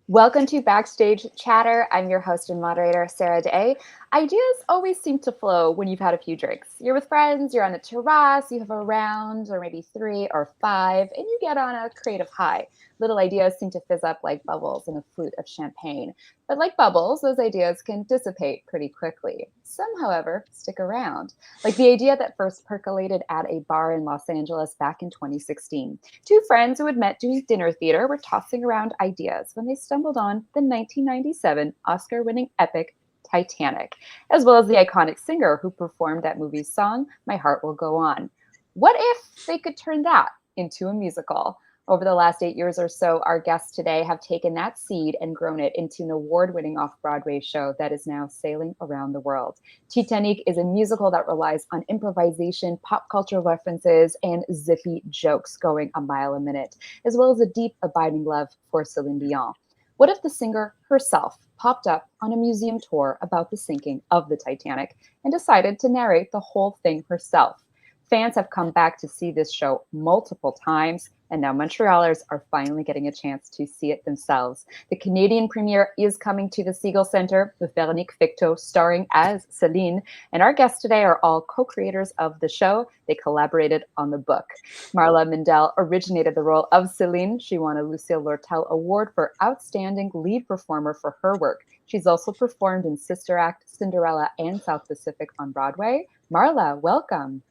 Welcome to Backstage Chatter. I'm your host and moderator, Sarah Day. Ideas always seem to flow when you've had a few drinks. You're with friends, you're on the terrace, you have a round or maybe 3 or 5, and you get on a creative high. Little ideas seem to fizz up like bubbles in a flute of champagne. But like bubbles, those ideas can dissipate pretty quickly. Some, however, stick around. Like the idea that first percolated at a bar in Los Angeles back in 2016. Two friends who had met doing dinner theater were tossing around ideas when they stumbled on the 1997 Oscar-winning epic Titanic, as well as the iconic singer who performed that movie's song, My Heart Will Go On. What if they could turn that into a musical? Over the last 8 years or so, our guests today have taken that seed and grown it into an award-winning off-Broadway show that is now sailing around the world. Titanique is a musical that relies on improvisation, pop culture references, and zippy jokes going a mile a minute, as well as a deep, abiding love for Celine Dion. What if the singer herself popped up on a museum tour about the sinking of the Titanic and decided to narrate the whole thing herself? Fans have come back to see this show multiple times, and now Montrealers are finally getting a chance to see it themselves. The Canadian premiere is coming to the Segal Centre with Véronique Victo starring as Céline, and our guests today are all co-creators of the show. They collaborated on the book. Marla Mindelle originated the role of Céline. She won a Lucille Lortel Award for Outstanding Lead Performer for her work. She's also performed in Sister Act, Cinderella, and South Pacific on Broadway. Marla, welcome.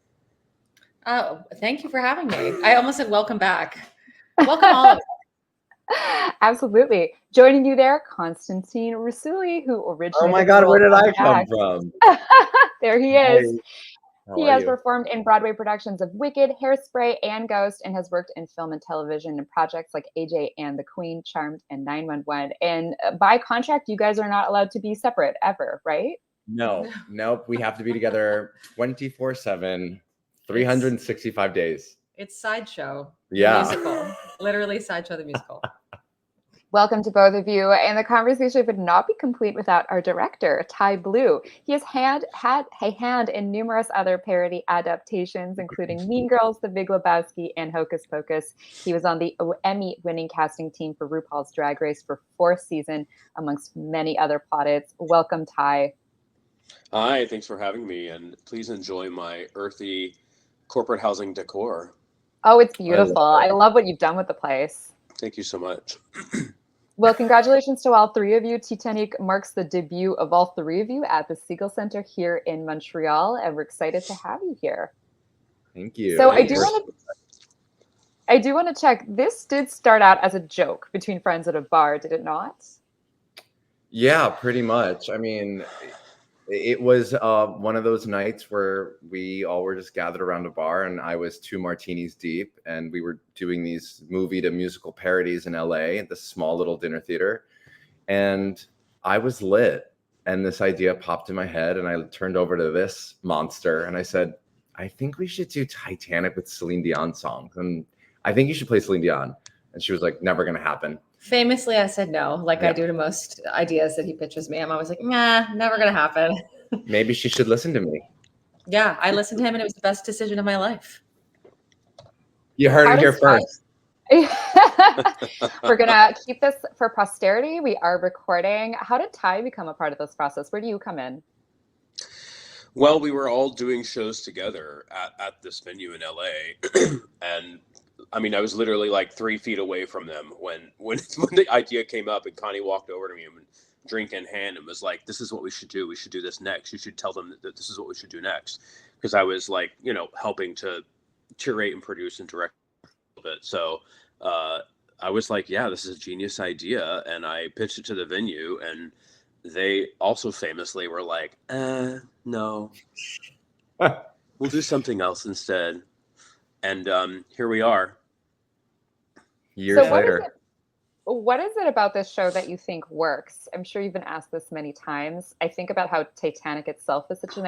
Oh, thank you for having me. I almost said welcome back. Welcome all of you. Absolutely. Joining you there, Constantine Rousouli, who originated. Oh my God, where did I come from? There he is. Hey, he has performed in Broadway productions of Wicked, Hairspray, and Ghost, and has worked in film and television in projects like AJ and the Queen, Charmed, and 911. And by contract, you guys are not allowed to be separate ever, right? Nope. We have to be together 24/7. 365 days. It's Sideshow. Yeah. The musical. Literally Sideshow the musical. Welcome to both of you. And the conversation would not be complete without our director, Tye Blue. He has had a hand in numerous other parody adaptations, including Mean Girls, The Big Lebowski, and Hocus Pocus. He was on the Emmy-winning casting team for RuPaul's Drag Race for 4th season, amongst many other plaudits. Welcome, Tye. Hi, thanks for having me, and please enjoy my earthy corporate housing decor. Oh, it's beautiful. I love what you've done with the place. Thank you so much. Well, congratulations to all three of you. Titanic marks the debut of all three of you at the Segal Centre here in Montreal, and we're excited to have you here. Thank you. So I do want to check. This did start out as a joke between friends at a bar, did it not? Yeah, pretty much. I mean, it was one of those nights where we all were just gathered around a bar, and I was 2 martinis deep, and we were doing these movie to musical parodies in LA at this small little dinner theater. And I was lit, and this idea popped in my head, and I turned over to this monster and I said, I think we should do Titanic with Celine Dion songs, and I think you should play Celine Dion. And she was like, never gonna happen. Famously, I said no, like I do to most ideas that he pitches me. I'm always like, nah, never gonna happen. Maybe she should listen to me. Yeah, I listened to him, and it was the best decision of my life. You heard it here first. We're gonna keep this for posterity. We are recording. How did Tye become a part of this process? Where do you come in? Well, we were all doing shows together at this venue in LA, and I mean, I was literally like 3 feet away from them when the idea came up, and Connie walked over to me and drink in hand and was like, this is what we should do. We should do this next. You should tell them that this is what we should do next. Because I was like, helping to curate and produce and direct a little bit. So I was like, yeah, this is a genius idea. And I pitched it to the venue, and they also famously were like, no, we'll do something else instead. And here we are. Years later. What is it about this show that you think works? I'm sure you've been asked this many times. I think about how Titanic itself is such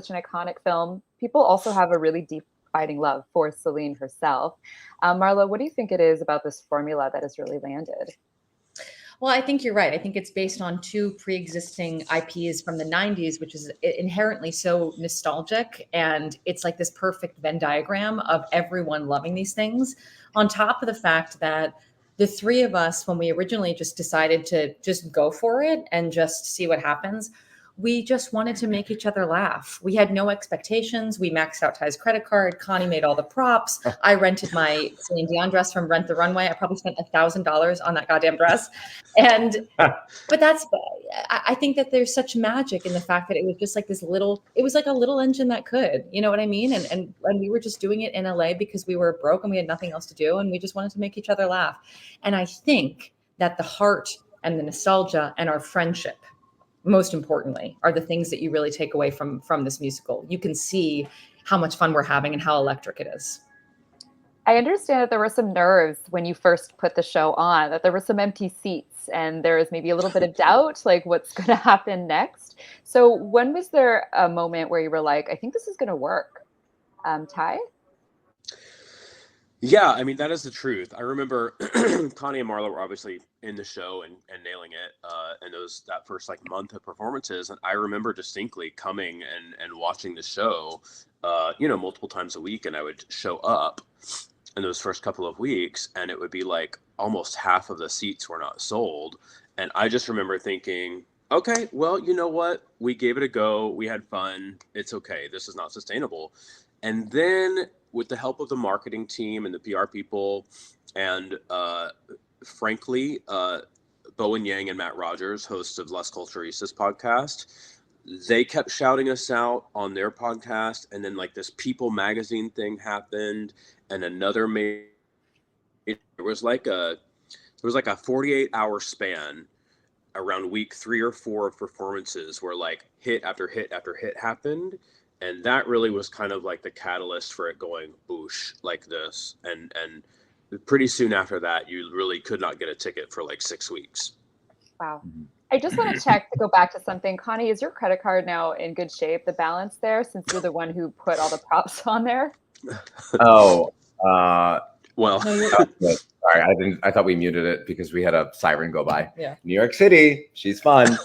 an iconic film. People also have a really deep abiding love for Celine herself. Marla, what do you think it is about this formula that has really landed? Well, I think you're right. I think it's based on 2 pre-existing IPs from the 90s, which is inherently so nostalgic. And it's like this perfect Venn diagram of everyone loving these things, on top of the fact that the three of us, when we originally just decided to just go for it and just see what happens, we just wanted to make each other laugh. We had no expectations. We maxed out Tye's credit card. Connie made all the props. I rented my Celine Dion dress from Rent the Runway. I probably spent $1,000 on that goddamn dress. And, but I think that there's such magic in the fact that it was just like this little, it was like a little engine that could, you know what I mean? And we were just doing it in LA because we were broke and we had nothing else to do. And we just wanted to make each other laugh. And I think that the heart and the nostalgia and our friendship, most importantly, are the things that you really take away from this musical. You can see how much fun we're having and how electric it is. I understand that there were some nerves when you first put the show on, that there were some empty seats and there was maybe a little bit of doubt, like what's going to happen next. So when was there a moment where you were like, I think this is going to work? Tye? Yeah, I mean, that is the truth. I remember Connie and Marla were obviously in the show and nailing it. And that first like month of performances. And I remember distinctly coming and watching the show, multiple times a week. And I would show up in those first couple of weeks and it would be like almost half of the seats were not sold. And I just remember thinking, okay, well, you know what? We gave it a go. We had fun. It's okay. This is not sustainable. And then with the help of the marketing team and the PR people and frankly, Bowen Yang and Matt Rogers, hosts of Las Culturistas podcast, they kept shouting us out on their podcast. And then like this People magazine thing happened and another there was like a 48-hour span around week 3 or 4 of performances where like hit after hit after hit happened. And that really was kind of like the catalyst for it going boosh like this. And pretty soon after that, you really could not get a ticket for like 6 weeks. Wow. I just want to check to go back to something. Connie, is your credit card now in good shape, the balance there, since you're the one who put all the props on there? Oh, well, sorry, I thought we muted it because we had a siren go by. Yeah. New York City, she's fun.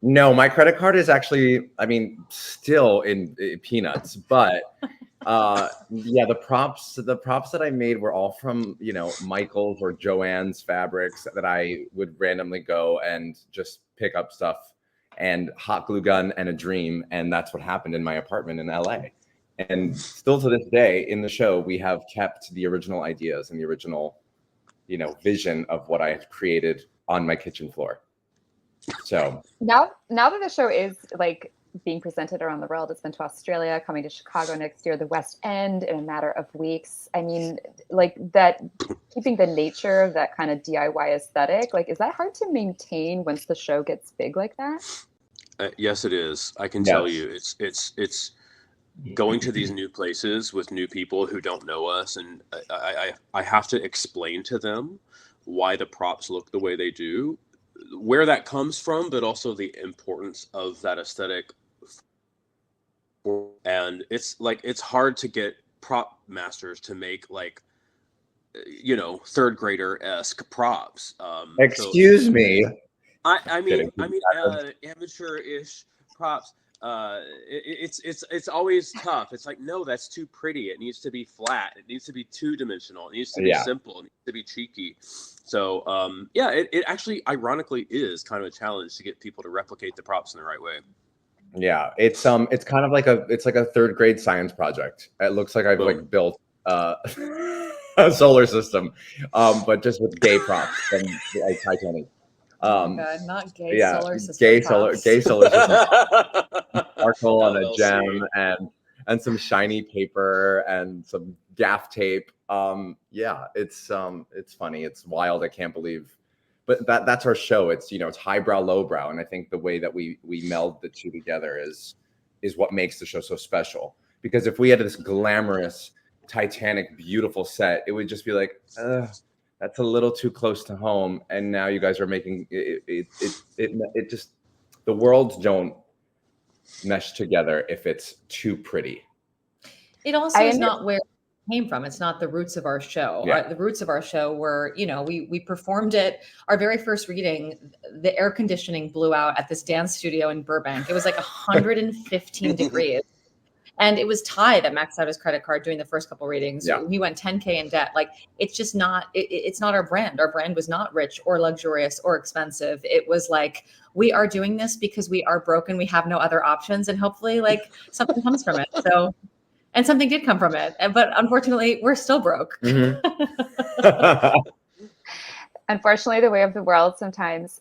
No, my credit card is actually, I mean, still in peanuts, but yeah, the props that I made were all from, Michael's or Joann's fabrics that I would randomly go and just pick up stuff and hot glue gun and a dream. And that's what happened in my apartment in LA. And still to this day in the show, we have kept the original ideas and the original, vision of what I had created on my kitchen floor. So now that the show is like being presented around the world, it's been to Australia, coming to Chicago next year, the West End in a matter of weeks. I mean, like that, keeping the nature of that kind of DIY aesthetic, like, is that hard to maintain once the show gets big like that? Yes, it is. I can tell you, it's going to these new places with new people who don't know us, and I have to explain to them why the props look the way they do, where that comes from, but also the importance of that aesthetic. And it's hard to get prop masters to make like, third grader-esque props. Excuse me. I mean, amateur-ish props. It's always tough. It's like, no, that's too pretty. It needs to be flat. It needs to be two-dimensional. It needs to be simple. It needs to be cheeky. So it actually ironically is kind of a challenge to get people to replicate the props in the right way. Yeah, it's kind of like a third grade science project. It looks like I've like built a solar system, but just with gay props from like Titanic. God, not gay solar system. Gay solar system. Sparkle on a gem and some shiny paper and some gaff tape. It's funny. It's wild. I can't believe, but that's our show. It's it's highbrow, lowbrow, and I think the way that we meld the two together is what makes the show so special. Because if we had this glamorous Titanic, beautiful set, it would just be like, that's a little too close to home. And now you guys are making it just, the worlds don't mesh together if it's too pretty. It also is not where it came from. It's not the roots of our show. The roots of our show were, we performed it. Our very first reading, the air conditioning blew out at this dance studio in Burbank. It was like 115 degrees. And it was Tye that maxed out his credit card doing the first couple readings. Yeah. He went 10K in debt. Like, it's just not, it's not our brand. Our brand was not rich or luxurious or expensive. It was like, we are doing this because we are broken. We have no other options. And hopefully like something comes from it. So, and something did come from it. But unfortunately, we're still broke. Unfortunately, the way of the world sometimes.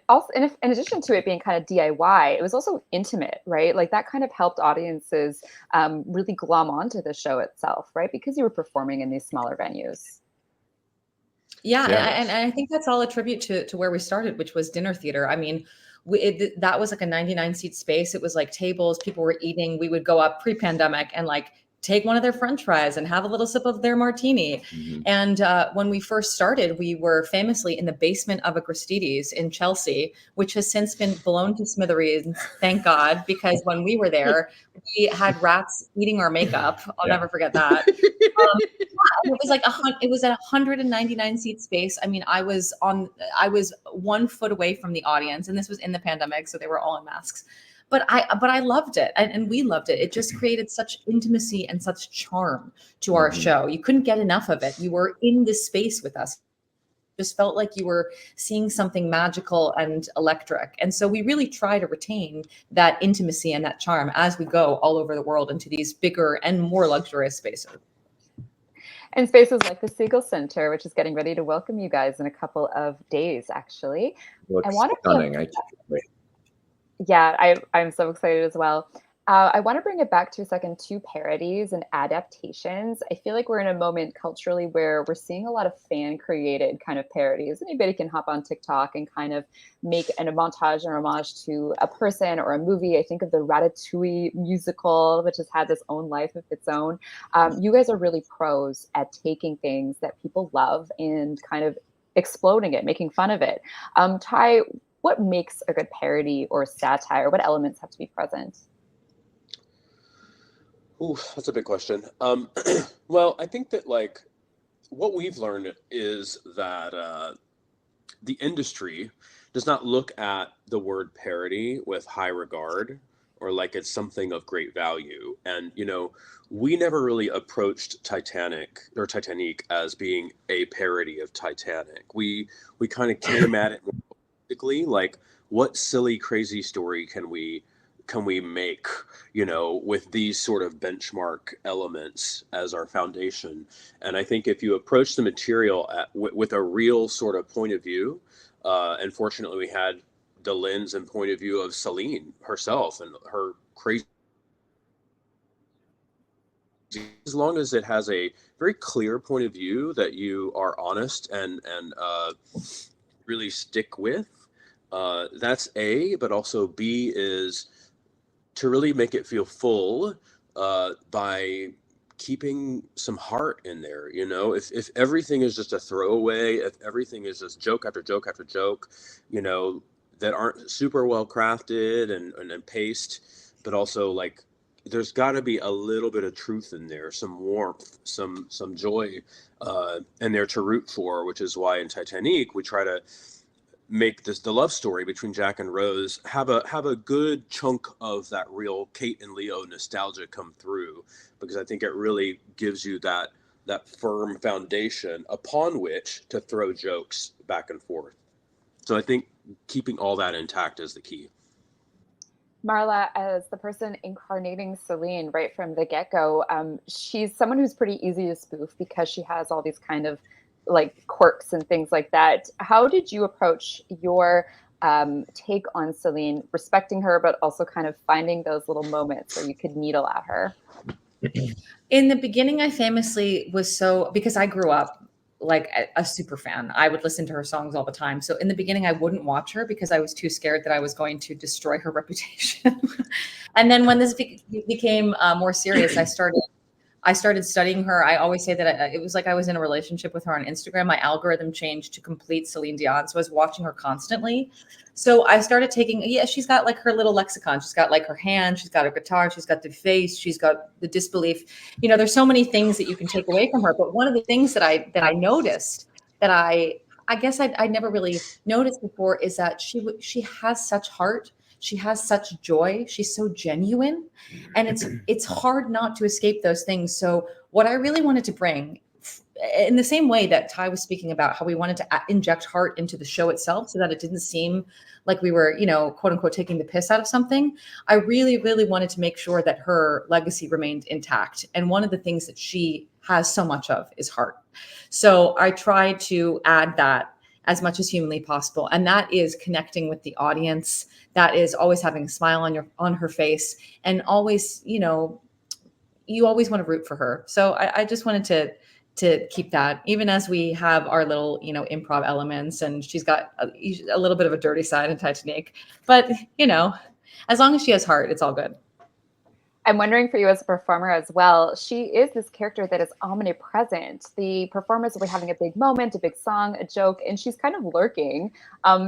Also, in addition to it being kind of DIY, it was also intimate, right? Like that kind of helped audiences really glom onto the show itself, right? Because you were performing in these smaller venues. Yeah. And I think that's all a tribute to where we started, which was dinner theater. I mean, that was like a 99 seat space. It was like tables, people were eating. We would go up pre-pandemic and like take one of their French fries and have a little sip of their martini. Mm-hmm. And when we first started, we were famously in the basement of a Gristedes in Chelsea, which has since been blown to smithereens, thank God, because when we were there, we had rats eating our makeup. I'll never forget that. It was like it was at 199 seat space. I mean, I was 1 foot away from the audience, and this was in the pandemic, so they were all in masks. But I loved it, and we loved it. It just created such intimacy and such charm to our show. You couldn't get enough of it. You were in this space with us. It just felt like you were seeing something magical and electric. And so we really try to retain that intimacy and that charm as we go all over the world into these bigger and more luxurious spaces. And spaces like the Segal Center, which is getting ready to welcome you guys in a couple of days, actually. Looks stunning. I can't wait. Yeah, I'm so excited as well. I want to bring it back to a second to parodies and adaptations. I feel like we're in a moment culturally where we're seeing a lot of fan created kind of parodies. Anybody can hop on TikTok and kind of make a montage or homage to a person or a movie. I think of the Ratatouille musical, which has had this own life of its own. You guys are really pros at taking things that people love and kind of exploding it, making fun of it. Tye, what makes a good parody or satire? What elements have to be present? Ooh, that's a big question. Well, I think that like what we've learned is that the industry does not look at the word parody with high regard or like it's something of great value. And, you know, we never really approached Titanic as being a parody of Titanic. We kind of came at it like, what silly, crazy story can we make, you know, with these sort of benchmark elements as our foundation? And I think if you approach the material with a real sort of point of view, and fortunately we had the lens and point of view of Celine herself and her crazy, as long as it has a very clear point of view that you are honest and really stick with, that's A, but also B is to really make it feel full by keeping some heart in there. You know, if everything is just a throwaway, if everything is just joke after joke after joke, you know, that aren't super well crafted and paced, but also like there's got to be a little bit of truth in there, some warmth, some joy in there to root for, which is why in Titanic we try to make the love story between Jack and Rose have a good chunk of that real Kate and Leo nostalgia come through, because I think it really gives you that firm foundation upon which to throw jokes back and forth. So I think keeping all that intact is the key. Marla, as the person incarnating Celine right from the get-go, she's someone who's pretty easy to spoof because she has all these kind of like quirks and things like that. How did you approach your take on Celine, respecting her, but also kind of finding those little moments where you could needle at her? In the beginning, I famously was because I grew up like a super fan. I would listen to her songs all the time. So in the beginning, I wouldn't watch her because I was too scared that I was going to destroy her reputation. And then when this became more serious, I started studying her. I always say that it was like I was in a relationship with her on Instagram. My algorithm changed to complete Celine Dion. So I was watching her constantly. So I started she's got like her little lexicon. She's got like her hand, she's got her guitar, she's got the face, she's got the disbelief. You know, there's so many things that you can take away from her. But one of the things that I noticed that I guess I never really noticed before is that she has such heart. She has such joy. She's so genuine, and it's hard not to escape those things. So what I really wanted to bring, in the same way that Tye was speaking about how we wanted to inject heart into the show itself so that it didn't seem like we were, quote unquote, taking the piss out of something. I really, really wanted to make sure that her legacy remained intact. And one of the things that she has so much of is heart. So I tried to add that as much as humanly possible. And that is connecting with the audience. That is always having a smile on her face, and always, you always want to root for her. So I just wanted to keep that, even as we have our little, improv elements, and she's got a little bit of a dirty side in Titanique, but as long as she has heart, it's all good. I'm wondering for you as a performer as well, she is this character that is omnipresent. The performers will be having a big moment, a big song, a joke, and she's kind of lurking.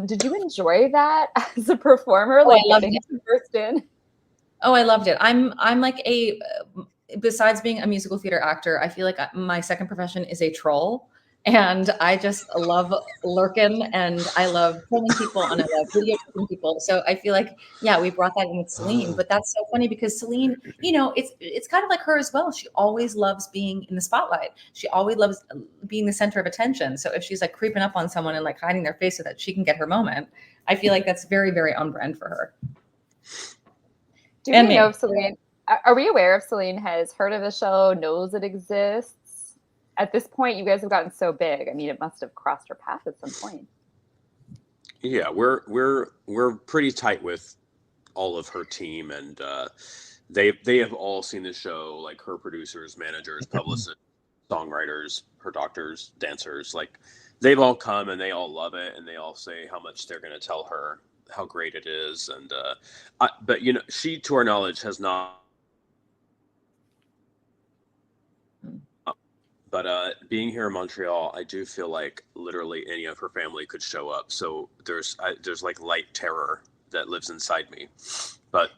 Did you enjoy that as a performer? Oh, like I loved getting it. immersed in? Oh, I loved it. I'm like besides being a musical theater actor, I feel like my second profession is a troll. And I just love lurking, and I love trolling people, and I love videotaping people. So I feel like, yeah, we brought that in with Celine, but that's so funny because Celine, it's kind of like her as well. She always loves being in the spotlight. She always loves being the center of attention. So if she's like creeping up on someone and like hiding their face so that she can get her moment, I feel like that's very, very on brand for her. Do we know if Celine, are we aware if Celine has heard of the show, knows it exists? At this point, you guys have gotten so big. I mean, it must have crossed her path at some point. Yeah, we're pretty tight with all of her team, and they have all seen the show, like her producers, managers, publicists, songwriters, her doctors, dancers. Like they've all come and they all love it, and they all say how much they're going to tell her how great it is. And but she, to our knowledge, has not. But being here in Montreal, I do feel like literally any of her family could show up. So there's like light terror that lives inside me. But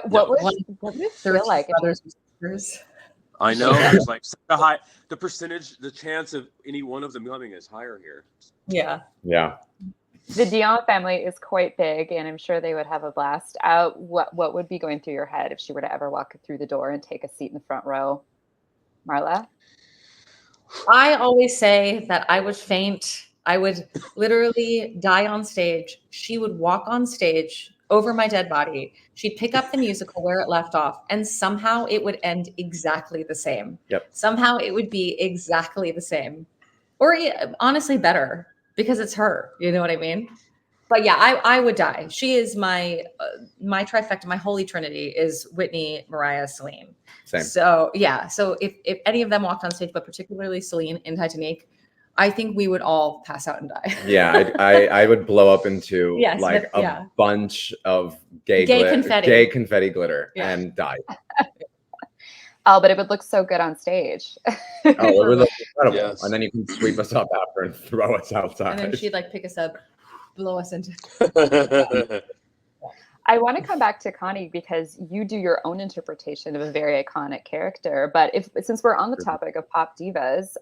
what would it feel like? Brothers and sisters. I know there's like the chance of any one of them coming is higher here. Yeah. Yeah. The Dion family is quite big, and I'm sure they would have a blast. What would be going through your head if she were to ever walk through the door and take a seat in the front row? Marla? I always say that I would faint. I would literally die on stage. She would walk on stage over my dead body. She'd pick up the musical where it left off, and somehow it would end exactly the same. Yep. Somehow it would be exactly the same, or honestly better, because it's her. You know what I mean? But yeah, I would die. She is my trifecta. My holy trinity is Whitney, Mariah, Celine. Same. So yeah. So if any of them walked on stage, but particularly Celine in Titanique, I think we would all pass out and die. Yeah, I would blow up into bunch of gay confetti glitter and die. Oh, but it would look so good on stage. Oh, it would look incredible. Yes. And then you can sweep us up after and throw us outside. And then she'd like pick us up, blow us into. I want to come back to Connie because you do your own interpretation of a very iconic character. But since we're on the topic of pop divas,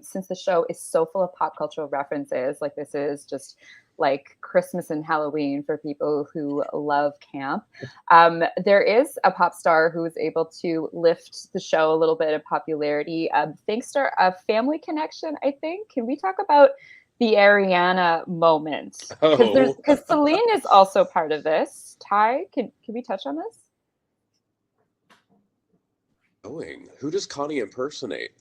since the show is so full of pop cultural references, like this is just like Christmas and Halloween for people who love camp, there is a pop star who is able to lift the show a little bit of popularity thanks to a family connection, I think. Can we talk about the Ariana moment? Because Celine is also part of this. Tye, can we touch on this? Who does Connie impersonate?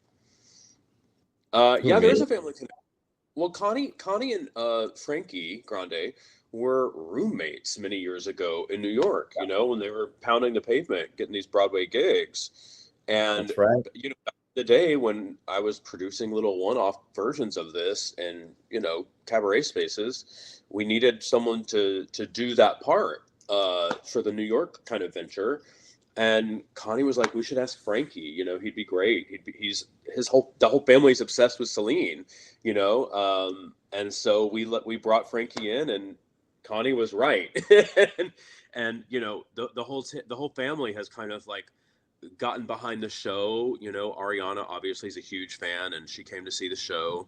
Yeah, there's a family connection. Well, Connie and Frankie Grande were roommates many years ago in New York, when they were pounding the pavement, getting these Broadway gigs. And, that's right. Back in the day when I was producing little one-off versions of this and, cabaret spaces, we needed someone to do that part for the New York kind of venture. And Connie was like, we should ask Frankie, he'd be great. The whole family's obsessed with Celine, and so we brought Frankie in, and Connie was right. and the whole family has kind of like gotten behind the show. Ariana obviously is a huge fan, and she came to see the show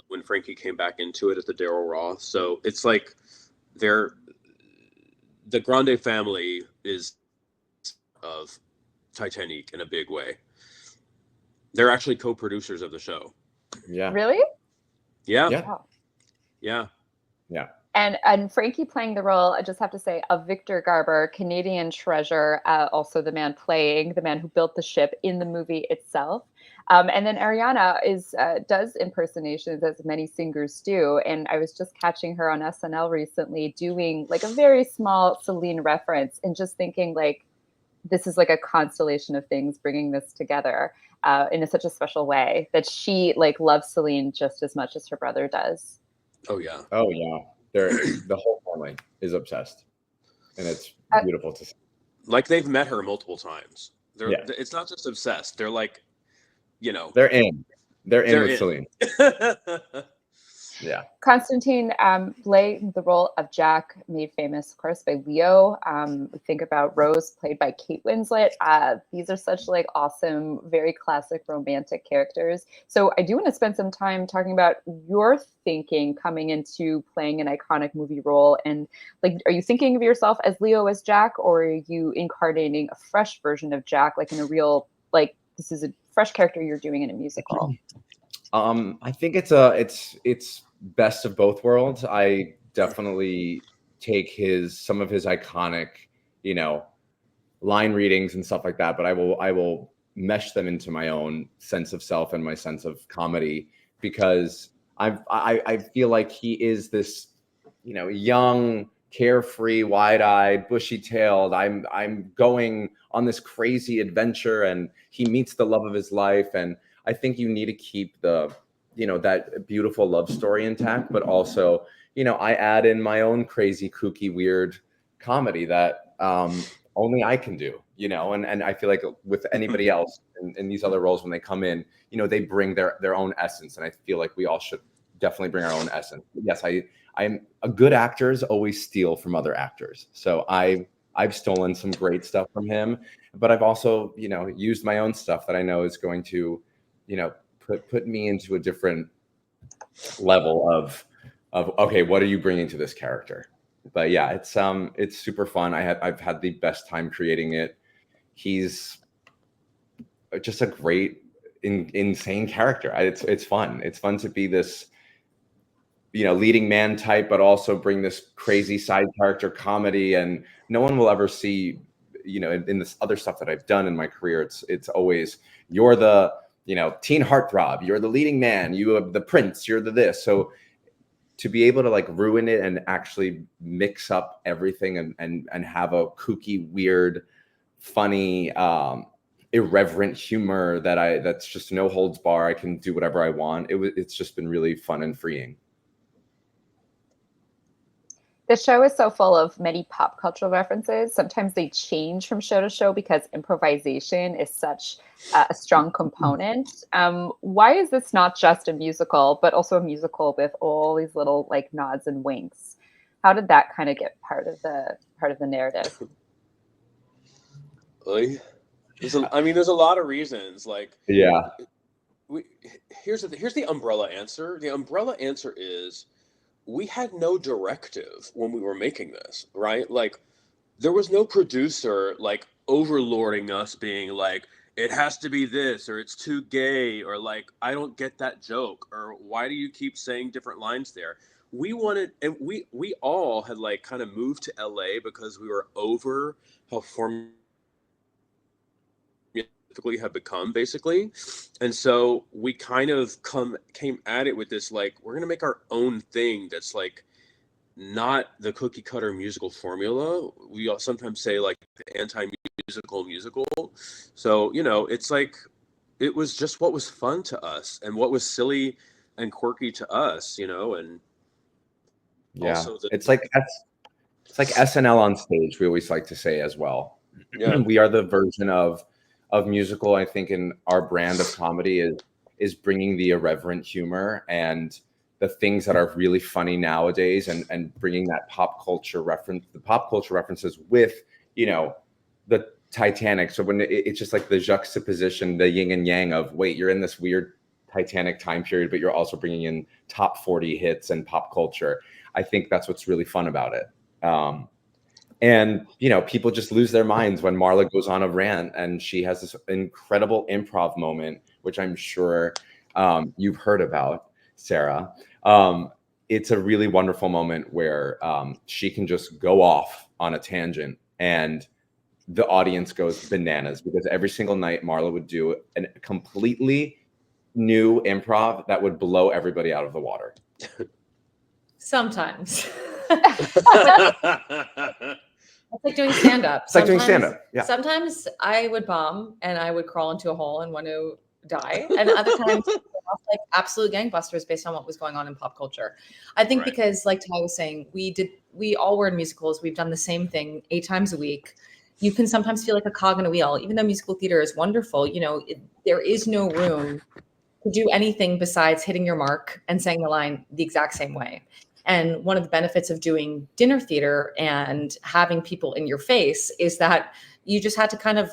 when Frankie came back into it at the Daryl Roth. So it's like the Grande family is of Titanic in a big way. They're actually co-producers of the show. Yeah. Really? Yeah. Yeah. Wow. Yeah. Yeah. And Frankie playing the role, I just have to say, of Victor Garber, Canadian treasure, also the man who built the ship in the movie itself. And then Ariana does impersonations, as many singers do. And I was just catching her on SNL recently doing like a very small Celine reference, and just thinking like, this is like a constellation of things bringing this together in such a special way, that she like loves Celine just as much as her brother does. Oh yeah. Oh yeah. The whole family is obsessed, and it's beautiful to see. Like they've met her multiple times. Yeah. It's not just obsessed. They're like, you know, They're in with Celine. Yeah. Constantine played the role of Jack, made famous, of course, by Leo. We think about Rose, played by Kate Winslet. These are such like awesome, very classic romantic characters. So I do want to spend some time talking about your thinking coming into playing an iconic movie role. And like, are you thinking of yourself as Leo as Jack, or are you incarnating a fresh version of Jack, like in a real, like this is a fresh character you're doing in a musical? I think it's best of both worlds. I definitely take some of his iconic, line readings and stuff like that, but I will mesh them into my own sense of self and my sense of comedy, because I feel like he is this, young, carefree, wide-eyed, bushy-tailed. I'm going on this crazy adventure, and he meets the love of his life, and I think you need to keep the, that beautiful love story intact, but also, I add in my own crazy, kooky, weird comedy that only I can do, and I feel like with anybody else in these other roles, when they come in, they bring their own essence, and I feel like we all should definitely bring our own essence. Yes, I'm a good actors always steal from other actors, so I've stolen some great stuff from him, but I've also, used my own stuff that I know is going to, put me into a different level of okay, what are you bringing to this character? But yeah, it's super fun. I've had the best time creating it. He's just a great, insane character. It's fun. It's fun to be this, leading man type, but also bring this crazy side character comedy. And no one will ever see, in this other stuff that I've done in my career, it's always, you're the, teen heartthrob, you're the leading man, you are the prince, you're the this. So to be able to like ruin it and actually mix up everything and have a kooky, weird, funny, irreverent humor that's just no holds bar. I can do whatever I want. It's just been really fun and freeing. The show is so full of many pop cultural references. Sometimes they change from show to show because improvisation is such a strong component. Why is this not just a musical, but also a musical with all these little like nods and winks? How did that kind of get part of the narrative? There's a lot of reasons. Like, yeah, here's the umbrella answer. The umbrella answer is, we had no directive when we were making this, right? Like, there was no producer like overlording us, being like, it has to be this, or it's too gay, or like, I don't get that joke, or why do you keep saying different lines there? We wanted, and we all had like kind of moved to LA because we were over how have become, basically. And so we kind of came at it with this, like, we're gonna make our own thing that's like not the cookie cutter musical formula. We sometimes say like the anti-musical. So, it's like, it was just what was fun to us and what was silly and quirky to us, and yeah, also it's like SNL on stage, we always like to say as well. Yeah. We are the version of musical. I think in our brand of comedy is bringing the irreverent humor and the things that are really funny nowadays, and bringing the pop culture references with, the Titanic. So when it's just like the juxtaposition, the yin and yang of, wait, you're in this weird Titanic time period, but you're also bringing in top 40 hits and pop culture. I think that's what's really fun about it. And, people just lose their minds when Marla goes on a rant, and she has this incredible improv moment, which I'm sure you've heard about, Sarah. It's a really wonderful moment where she can just go off on a tangent, and the audience goes bananas, because every single night Marla would do a completely new improv that would blow everybody out of the water. Sometimes. It's like doing stand-up. It's like doing stand-up. Yeah. Sometimes I would bomb and I would crawl into a hole and want to die. And other times, like absolute gangbusters based on what was going on in pop culture. I think because, like Tye was saying, we all were in musicals. We've done the same thing 8 times a week. You can sometimes feel like a cog in a wheel, even though musical theater is wonderful. There is no room to do anything besides hitting your mark and saying the line the exact same way. And one of the benefits of doing dinner theater and having people in your face is that you just had to kind of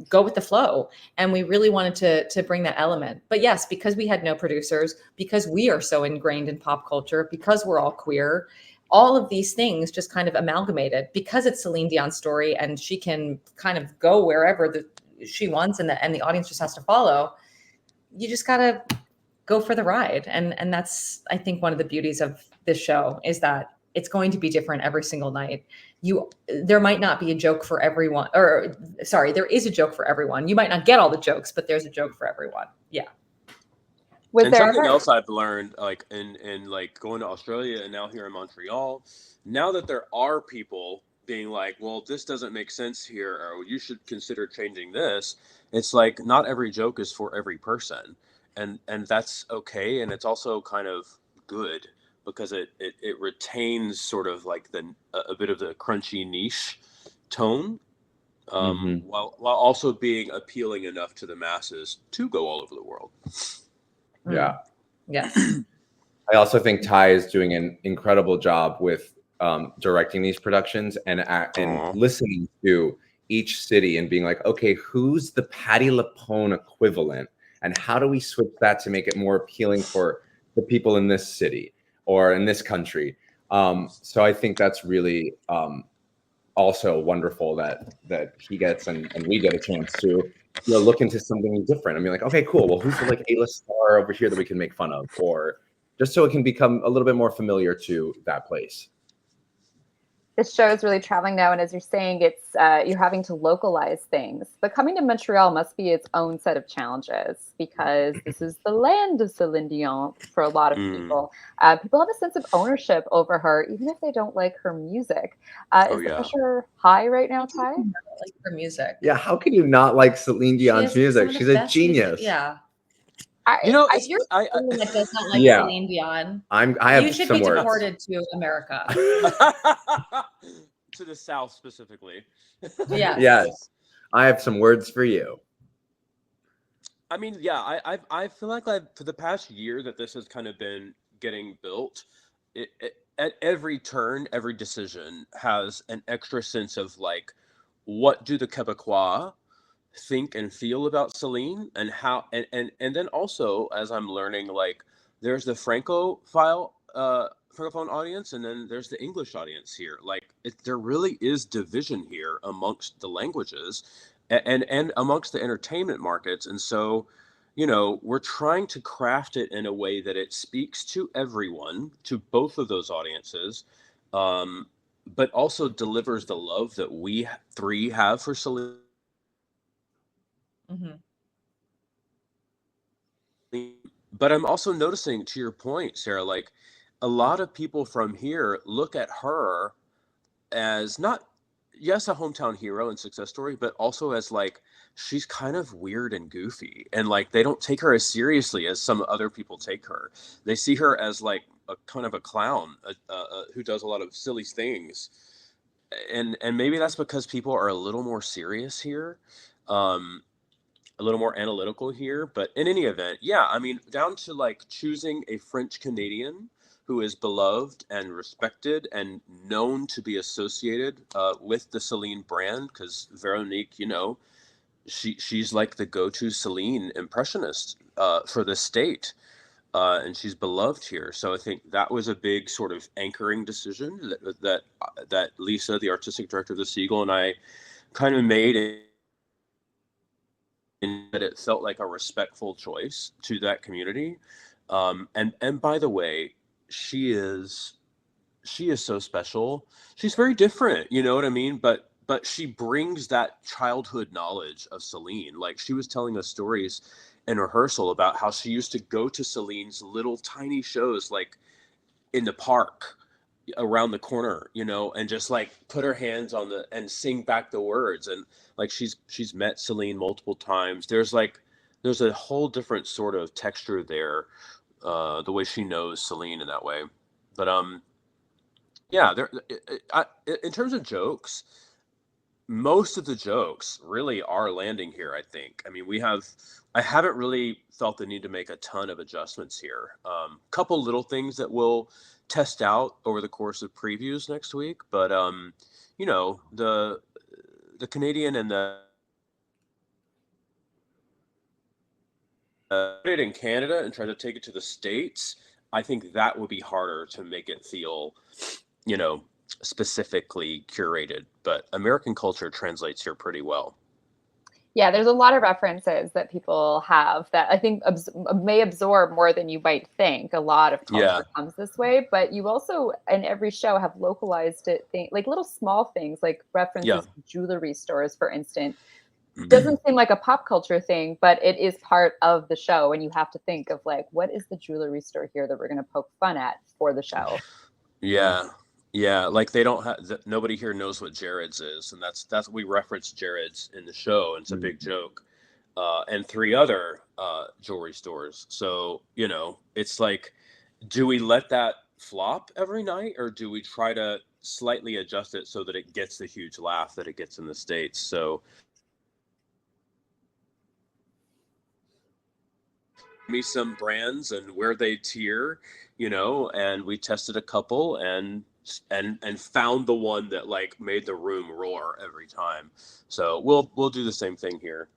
go with the flow. And we really wanted to bring that element. But yes, because we had no producers, because we are so ingrained in pop culture, because we're all queer, all of these things just kind of amalgamated, because it's Celine Dion's story and she can kind of go wherever she wants and the audience just has to follow. You just got to go for the ride. And that's, I think, one of the beauties of this show is that it's going to be different every single night. There might not be a joke for everyone, there is a joke for everyone. You might not get all the jokes, but there's a joke for everyone. Yeah. And something else I've learned, like in like going to Australia and now here in Montreal, now that there are people being like, well, this doesn't make sense here, or you should consider changing this. It's like, not every joke is for every person. And that's okay. And it's also kind of good, because it retains sort of like a bit of the crunchy niche tone, while also being appealing enough to the masses to go all over the world. Yeah. Yes. I also think Tye is doing an incredible job with directing these productions and listening to each city and being like, okay, who's the Patti LuPone equivalent? And how do we switch that to make it more appealing for the people in this city or in this country? So I think that's really also wonderful that he gets and we get a chance to look into something different and be like, okay, cool. Well, who's the like A-list star over here that we can make fun of, or just so it can become a little bit more familiar to that place. This show is really traveling now, and as you're saying, it's you're having to localize things. But coming to Montreal must be its own set of challenges, because this is the land of Celine Dion for a lot of people. People have a sense of ownership over her, even if they don't like her music. Is the pressure high right now, Tye? Like her music. Yeah, how can you not like Celine Dion's music? She's a genius. Music. Yeah. If you're someone that does not like Celine Dion, you should be deported to America. To the South specifically. Yes. I have some words for you. I mean, yeah, I feel like for the past year that this has kind of been getting built, at every turn, every decision has an extra sense of like, what do the Quebecois think and feel about Celine, and how, and then also, as I'm learning, like, there's the francophone audience, and then there's the English audience here. Like, there really is division here amongst the languages and amongst the entertainment markets. And so, we're trying to craft it in a way that it speaks to everyone, to both of those audiences, but also delivers the love that we three have for Celine. But I'm also noticing, to your point, Sarah, like, a lot of people from here look at her as not, yes, a hometown hero and success story, but also as like, she's kind of weird and goofy, and like, they don't take her as seriously as some other people take her. They see her as like a kind of a clown who does a lot of silly things, and maybe that's because people are a little more serious here, a little more analytical here. But in any event, yeah, I mean, down to like choosing a French Canadian who is beloved and respected and known to be associated with the Celine brand, because Veronique, she's like the go-to Celine impressionist for the state. and she's beloved here. So I think that was a big sort of anchoring decision that Lisa, the artistic director of the Segal, and I kind of made it, and that it felt like a respectful choice to that community. And by the way, she is so special. She's very different, you know what I mean? But she brings that childhood knowledge of Celine. Like, she was telling us stories in rehearsal about how she used to go to Celine's little tiny shows, like in the park around the corner, you know, and just like put her hands on the and sing back the words. And like, she's met Celine multiple times. There's a whole different sort of texture there, the way she knows Celine in that way. But yeah, in terms of jokes, most of the jokes really are landing here, I think. I mean, I haven't really felt the need to make a ton of adjustments here. Couple little things that we'll test out over the course of previews next week, but you know, the Canadian and the put it in Canada and try to take it to the States, I think that would be harder to make it feel, you know, specifically curated. But American culture translates here pretty well. Yeah, there's a lot of references that people have that I think may absorb more than you might think. A lot of culture comes this way, but you also, in every show, have localized it, like little small things, like references to jewelry stores, for instance. Doesn't seem like a pop culture thing, but it is part of the show, and you have to think of like, what is the jewelry store here that we're going to poke fun at for the show? Yeah, like they don't have, nobody here knows what Jared's is, and that's we reference Jared's in the show, and it's a big joke. And 3 other jewelry stores. So, you know, it's like, do we let that flop every night, or do we try to slightly adjust it so that it gets the huge laugh that it gets in the States? So me some brands and where they tier, you know, and we tested a couple and found the one that like made the room roar every time. So we'll do the same thing here.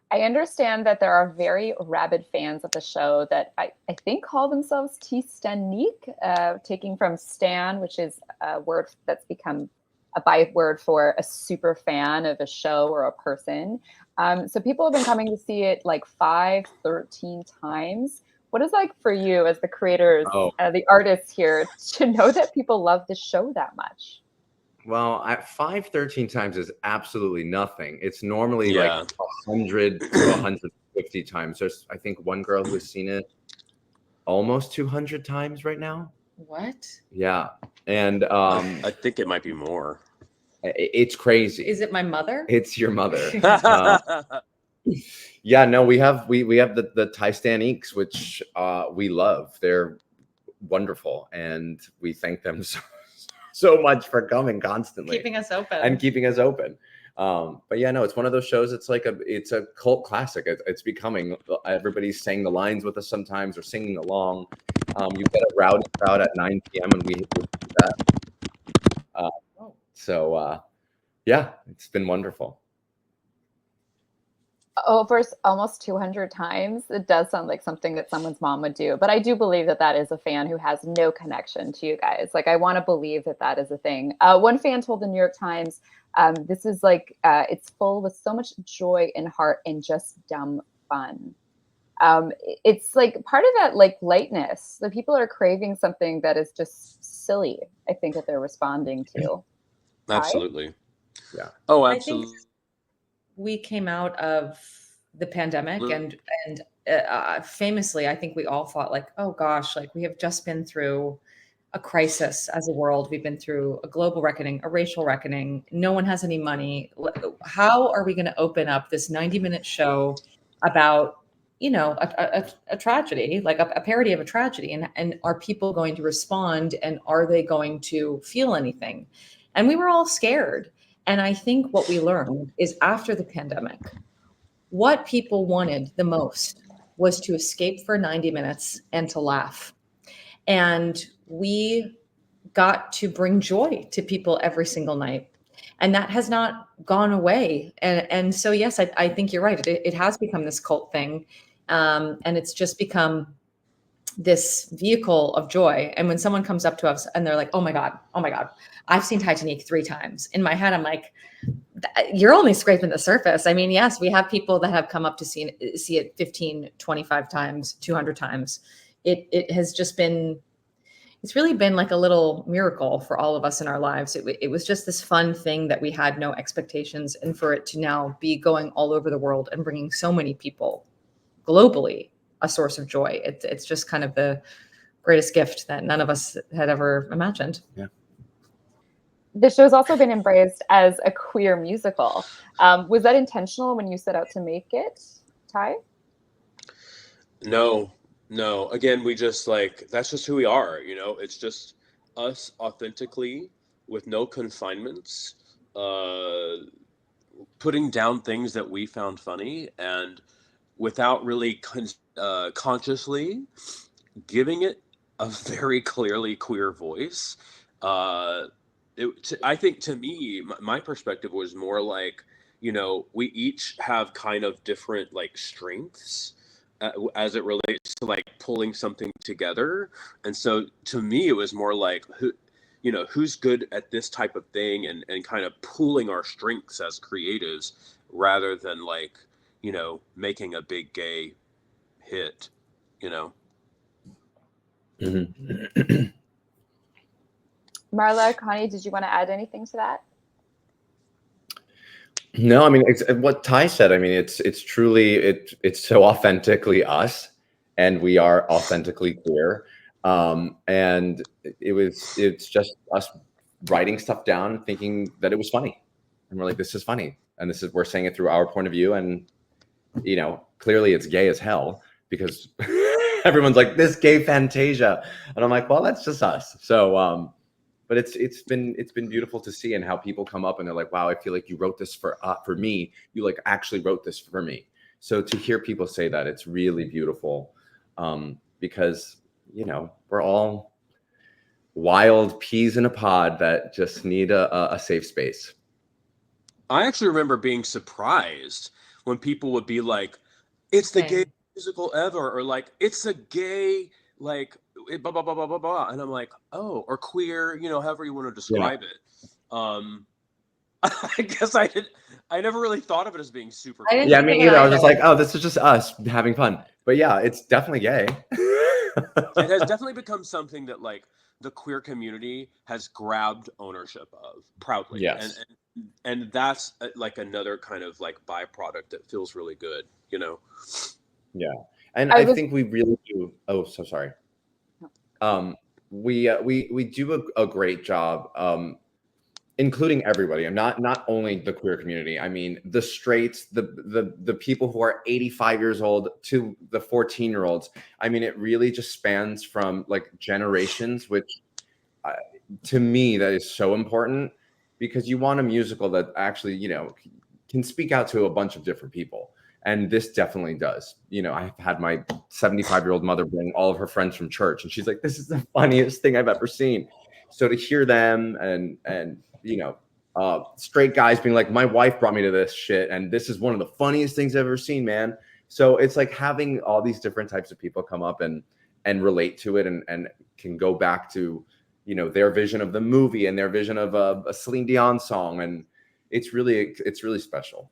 I understand that there are very rabid fans of the show that I think call themselves Titanique, taking from Stan, which is a word that's become a byword for a super fan of a show or a person. So people have been coming to see it like 5, 13 times. What is it like for you as the creators, the artists here, to know that people love the show that much? Well, 13 times is absolutely nothing. It's normally like 100 to 150 times. There's, I think, one girl who has seen it almost 200 times right now. What? Yeah. And I think it might be more. It's crazy. Is it my mother? It's your mother. Yeah, no, we have the Titaniques, which we love. They're wonderful, and we thank them so much for coming constantly, keeping us open. But yeah, no, it's one of those shows. It's like it's a cult classic. It's becoming, everybody's saying the lines with us sometimes or singing along. You get a rowdy crowd at 9 p.m. and we do that. So yeah, it's been wonderful. Over almost 200 times. It does sound like something that someone's mom would do, but I do believe that that is a fan who has no connection to you guys. Like, I want to believe that that is a thing. One fan told the New York Times, this is like, it's full with so much joy and heart and just dumb fun. It's like part of that, like, lightness. The people are craving something that is just silly, I think, that they're responding to. Absolutely. Yeah. Oh, absolutely. We came out of the pandemic and famously, I think we all thought like, oh gosh, like we have just been through a crisis as a world. We've been through a global reckoning, a racial reckoning. No one has any money. How are we going to open up this 90-minute show about, you know, a tragedy, like a parody of a tragedy? And are people going to respond, and are they going to feel anything? And we were all scared. And I think what we learned is, after the pandemic, what people wanted the most was to escape for 90 minutes and to laugh. And we got to bring joy to people every single night. And that has not gone away. And so, yes, I think you're right. It has become this cult thing. And it's just become this vehicle of joy. And when someone comes up to us and they're like, oh my God, I've seen Titanique 3 times. In my head, I'm like, you're only scraping the surface. I mean, yes, we have people that have come up to see it 15, 25 times, 200 times. It has just been, it's really been like a little miracle for all of us in our lives. It was just this fun thing that we had no expectations. And for it to now be going all over the world and bringing so many people globally a source of joy. It's just kind of the greatest gift that none of us had ever imagined. Yeah. The show's also been embraced as a queer musical. Was that intentional when you set out to make it, Tye? No. Again, we just that's just who we are. It's just us authentically with no confinements, putting down things that we found funny and without really consciously giving it a very clearly queer voice. I think to me, my perspective was more like, we each have kind of different strengths as it relates to pulling something together. And so to me, it was more like, who's good at this type of thing and kind of pooling our strengths as creatives rather than making a big gay hit, Mm-hmm. Marla, Connie, did you want to add anything to that? No, I mean, it's what Tye said. I mean, it's truly it's so authentically us, and we are authentically queer. And it's just us writing stuff down, thinking that it was funny, and we're like, this is funny, and we're saying it through our point of view, and clearly it's gay as hell because everyone's like, this gay Fantasia, and I'm like, well, that's just us. So but it's been beautiful to see, and how people come up and they're like, wow, I feel like you wrote this for me. You actually wrote this for me. So to hear people say that, it's really beautiful, because we're all wild peas in a pod that just need a safe space. I actually remember being surprised when people would be like, it's the gay musical ever, or it's a gay blah blah blah blah blah blah, and I'm like, oh, or queer, however you want to describe it. I guess I never really thought of it as being super queer. Yeah, me either. I was just like, oh, this is just us having fun. But yeah, it's definitely gay. It has definitely become something that the queer community has grabbed ownership of proudly. Yes. And that's another kind of byproduct that feels really good, Yeah. And I think we really do. Oh, so sorry. We do a great job, including everybody, and not only the queer community. I mean, the straights, the people who are 85 years old to the 14-year-olds. I mean, it really just spans from generations, which to me, that is so important, because you want a musical that actually, can speak out to a bunch of different people. And this definitely does. I've had my 75-year-old mother bring all of her friends from church, and she's like, this is the funniest thing I've ever seen. So to hear them and straight guys being like, my wife brought me to this shit, and this is one of the funniest things I've ever seen, man. So it's like having all these different types of people come up and relate to it, and can go back to, their vision of the movie and their vision of a Celine Dion song. And it's really special.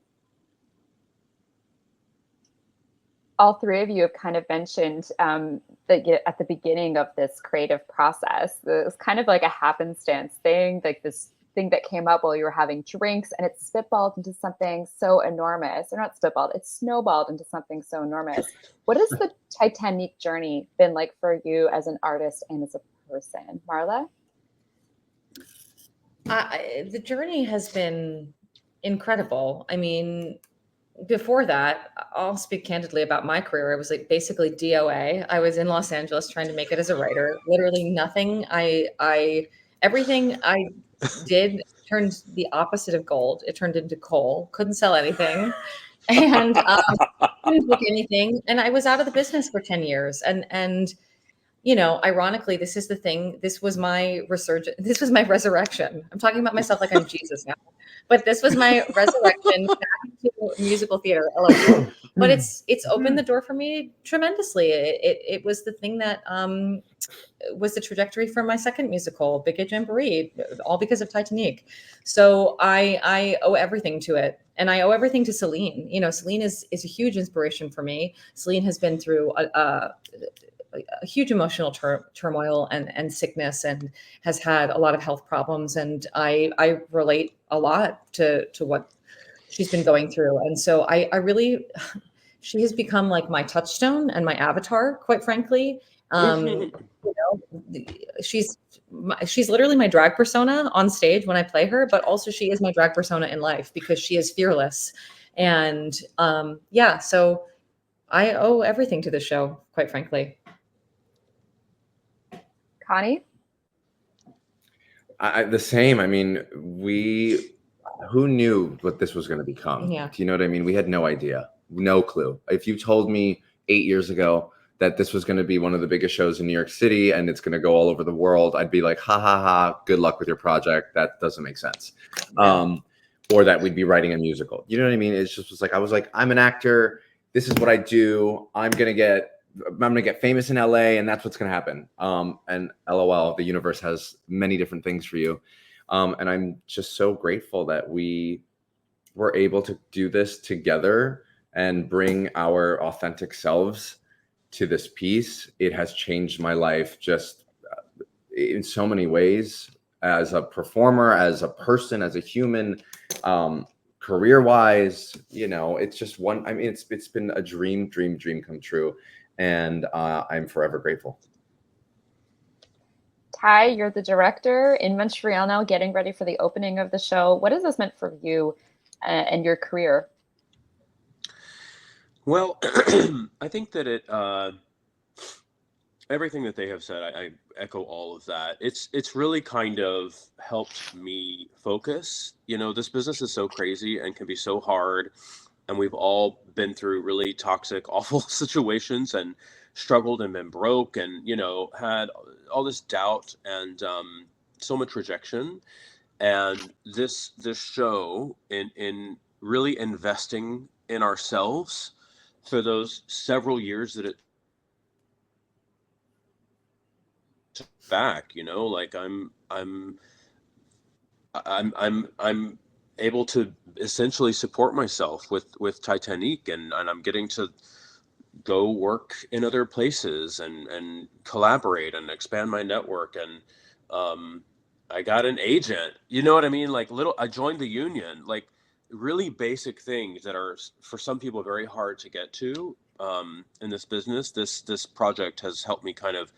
All three of you have kind of mentioned that at the beginning of this creative process, it was kind of like a happenstance thing, this thing that came up while you were having drinks, and it spitballed into something so enormous. Or not spitballed, it snowballed into something so enormous. What has the Titanique journey been like for you as an artist and as a person? Marla? The journey has been incredible. I mean, before that, I'll speak candidly about my career. I was basically DOA. I was in Los Angeles trying to make it as a writer. Literally nothing. Everything I did turned the opposite of gold. It turned into coal. Couldn't sell anything, and couldn't book anything. And I was out of the business for 10 years. And ironically, this is the thing. This was my resurgence. This was my resurrection. I'm talking about myself like I'm Jesus now. But this was my resurrection back to musical theater. LOL. But it's opened the door for me tremendously. It was the thing that was the trajectory for my second musical, Big Gay Jamboree, all because of Titanique. So I owe everything to it. And I owe everything to Celine. You know, Celine is a huge inspiration for me. Celine has been through a huge emotional turmoil and sickness, and has had a lot of health problems. And I relate a lot to what she's been going through. And so I really, she has become like my touchstone and my avatar, quite frankly. You know, she's literally my drag persona on stage when I play her, but also she is my drag persona in life because she is fearless. And yeah, so I owe everything to the show, quite frankly. Connie? The same. I mean, who knew what this was going to become? Yeah. Do you know what I mean? We had no idea, no clue. If you told me 8 years ago that this was going to be one of the biggest shows in New York City and it's going to go all over the world, I'd be like, ha ha ha, good luck with your project. That doesn't make sense. Yeah. Or that we'd be writing a musical. You know what I mean? It's just was like, I was like, I'm an actor. This is what I do. I'm going to get famous in LA, and that's what's going to happen. And LOL, the universe has many different things for you. And I'm just so grateful that we were able to do this together and bring our authentic selves to this piece. It has changed my life just in so many ways, as a performer, as a person, as a human, career-wise. You know, it's just I mean, it's been a dream come true. And I'm forever grateful. Tye, you're the director in Montreal now, getting ready for the opening of the show. What has this meant for you and your career? Well, I think that everything that they have said, I echo all of that. It's really kind of helped me focus. You know, this business is so crazy and can be so hard. And we've all been through really toxic, awful situations and struggled and been broke and, you know, had all this doubt and so much rejection. And this show in really investing in ourselves for those several years that it took back, you know, like I'm able to essentially support myself with Titanique, and I'm getting to go work in other places and collaborate and expand my network. And I got an agent, you know what I mean? Like I joined the union, like really basic things that are for some people very hard to get to in this business. This project has helped me kind of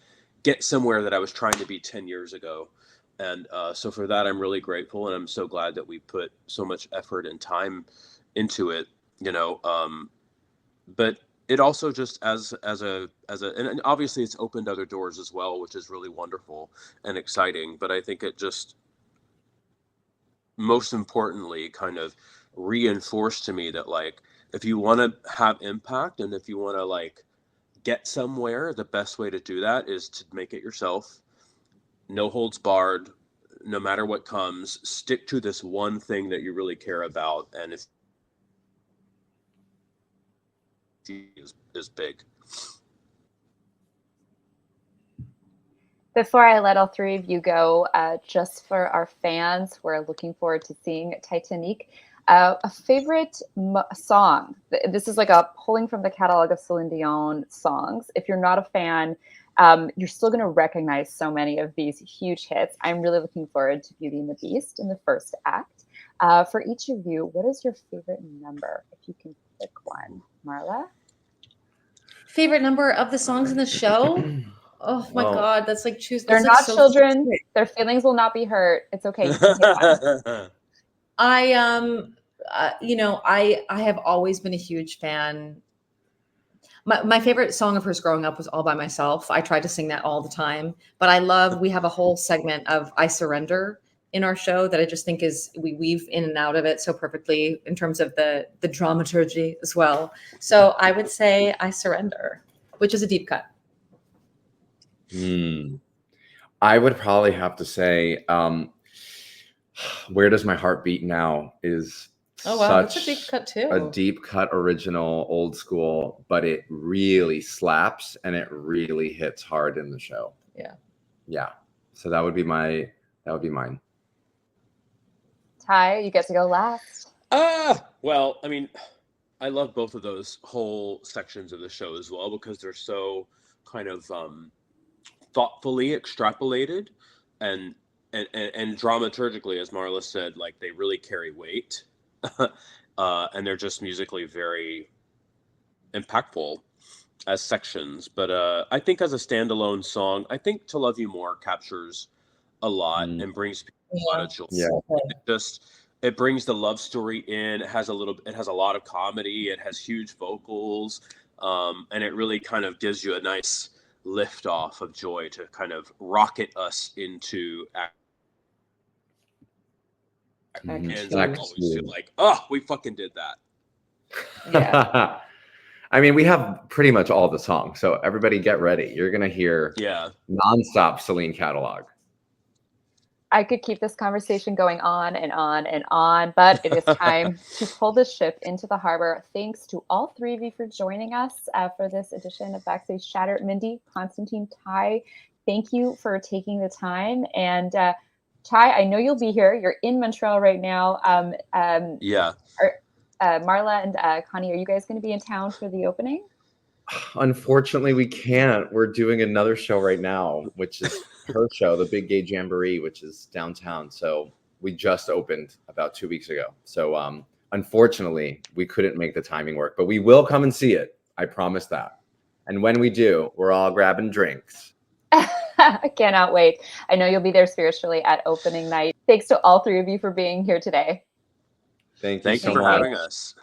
get somewhere that I was trying to be 10 years ago. And so for that, I'm really grateful. And I'm so glad that we put so much effort and time into it, you know. But it also just and obviously it's opened other doors as well, which is really wonderful and exciting. But I think it just most importantly kind of reinforced to me that, like, if you want to have impact and if you want to like get somewhere, the best way to do that is to make it yourself. No holds barred, no matter what comes, stick to this one thing that you really care about. And if is big. Before I let all three of you go, just for our fans, we're looking forward to seeing Titanique. A favorite song. This is like a pulling from the catalog of Celine Dion songs. If you're not a fan, you're still going to recognize so many of these huge hits. I'm really looking forward to Beauty and the Beast in the first act. For each of you, what is your favorite number? If you can pick one. Marla? Favorite number of the songs in the show? Oh my God, that's like choose. They're not children. Their feelings will not be hurt. It's okay. You can pick one. You know, I have always been a huge fan. My favorite song of hers growing up was All by Myself. I tried to sing that all the time, but we have a whole segment of I Surrender in our show that I just think we weave in and out of it so perfectly in terms of the dramaturgy as well. So I would say I Surrender, which is a deep cut. I would probably have to say Where Does My Heart Beat Now is Oh wow, that's a such deep cut too. a deep cut, original, old school, but it really slaps and it really hits hard in the show. Yeah. Yeah. So that would be mine. Tye, you get to go last. Well, I mean, I love both of those whole sections of the show as well because they're so kind of thoughtfully extrapolated and dramaturgically, as Marla said, like they really carry weight, and they're just musically very impactful as sections. But I think as a standalone song, I think "To Love You More" captures a lot and brings people a lot of joy. Yeah. It brings the love story in. It has a lot of comedy. It has huge vocals, and it really kind of gives you a nice lift off of joy to kind of rocket us into and I always feel like, oh, we fucking did that. Yeah. I mean, we have pretty much all the songs, so everybody get ready. You're gonna hear nonstop Celine catalog. I could keep this conversation going on and on and on, but it is time to pull the ship into the harbor. Thanks to all three of you for joining us for this edition of Backstage Chatter. Mindy, Constantine, Tye, thank you for taking the time. And Tye, I know you'll be here. You're in Montreal right now. Yeah. Marla and Connie, are you guys going to be in town for the opening? Unfortunately, we can't. We're doing another show right now, which is her show, the Big Gay Jamboree, which is downtown. So we just opened about 2 weeks ago. So unfortunately, we couldn't make the timing work, but we will come and see it. I promise that. And when we do, we're all grabbing drinks. I cannot wait. I know you'll be there spiritually at opening night. Thanks to all three of you for being here today. Thank you for having us.